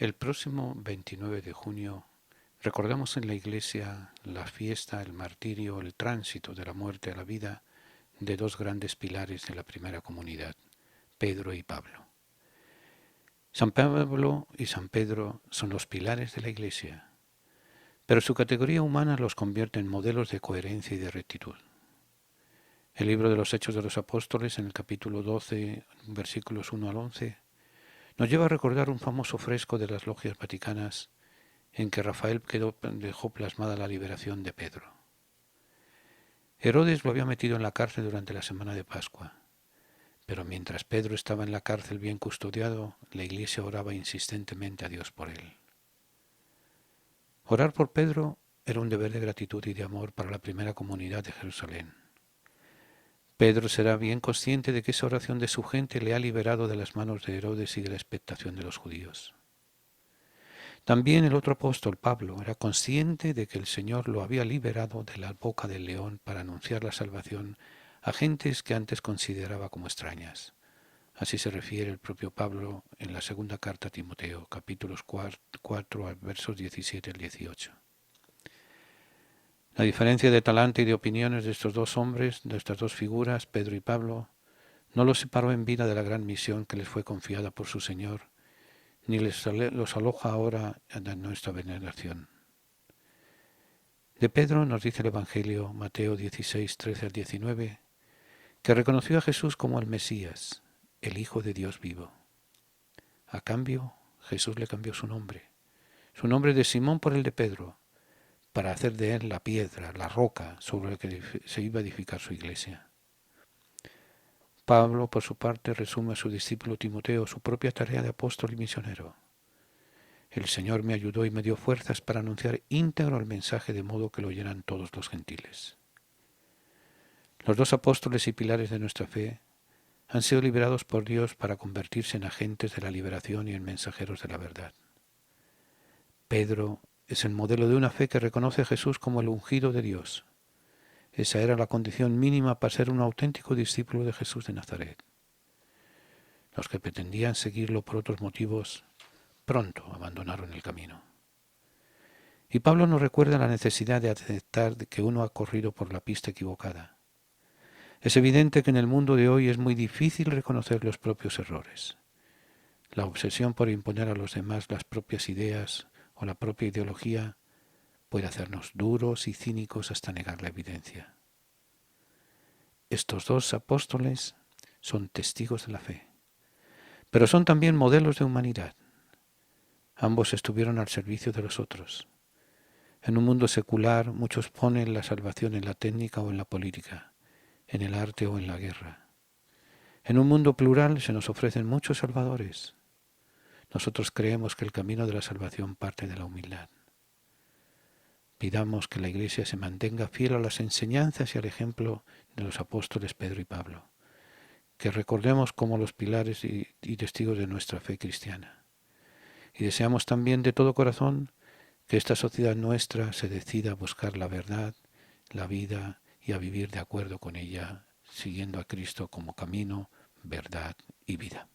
El próximo 29 de junio recordamos en la Iglesia la fiesta, el martirio, el tránsito de la muerte a la vida de dos grandes pilares de la primera comunidad, Pedro y Pablo. San Pablo y San Pedro son los pilares de la Iglesia, pero su categoría humana los convierte en modelos de coherencia y de rectitud. El libro de los Hechos de los Apóstoles, en el capítulo 12, versículos 1 al 11, nos lleva a recordar un famoso fresco de las logias vaticanas en que Rafael dejó plasmada la liberación de Pedro. Herodes lo había metido en la cárcel durante la semana de Pascua, pero mientras Pedro estaba en la cárcel bien custodiado, la Iglesia oraba insistentemente a Dios por él. Orar por Pedro era un deber de gratitud y de amor para la primera comunidad de Jerusalén. Pedro será bien consciente de que esa oración de su gente le ha liberado de las manos de Herodes y de la expectación de los judíos. También el otro apóstol, Pablo, era consciente de que el Señor lo había liberado de la boca del león para anunciar la salvación a gentes que antes consideraba como extrañas. Así se refiere el propio Pablo en la segunda carta a Timoteo, capítulos 4 versos 17 al 18. La diferencia de talante y de opiniones de estos dos hombres, de estas dos figuras, Pedro y Pablo, no los separó en vida de la gran misión que les fue confiada por su Señor, ni los aloja ahora en nuestra veneración. De Pedro nos dice el Evangelio, Mateo 16, 13 al 19, que reconoció a Jesús como el Mesías, el Hijo de Dios vivo. A cambio, Jesús le cambió su nombre de Simón por el de Pedro, para hacer de él la piedra, la roca sobre la que se iba a edificar su iglesia. Pablo, por su parte, resume a su discípulo Timoteo su propia tarea de apóstol y misionero. El Señor me ayudó y me dio fuerzas para anunciar íntegro el mensaje de modo que lo oyeran todos los gentiles. Los dos apóstoles y pilares de nuestra fe han sido liberados por Dios para convertirse en agentes de la liberación y en mensajeros de la verdad. Pedro es el modelo de una fe que reconoce a Jesús como el ungido de Dios. Esa era la condición mínima para ser un auténtico discípulo de Jesús de Nazaret. Los que pretendían seguirlo por otros motivos pronto abandonaron el camino. Y Pablo nos recuerda la necesidad de aceptar que uno ha corrido por la pista equivocada. Es evidente que en el mundo de hoy es muy difícil reconocer los propios errores. La obsesión por imponer a los demás las propias ideas o la propia ideología puede hacernos duros y cínicos hasta negar la evidencia. Estos dos apóstoles son testigos de la fe, pero son también modelos de humanidad. Ambos estuvieron al servicio de los otros. En un mundo secular, muchos ponen la salvación en la técnica o en la política, en el arte o en la guerra. En un mundo plural se nos ofrecen muchos salvadores. Nosotros creemos que el camino de la salvación parte de la humildad. Pidamos que la Iglesia se mantenga fiel a las enseñanzas y al ejemplo de los apóstoles Pedro y Pablo, que recordemos como los pilares y testigos de nuestra fe cristiana. Y deseamos también de todo corazón que esta sociedad nuestra se decida a buscar la verdad, la vida y a vivir de acuerdo con ella, siguiendo a Cristo como camino, verdad y vida.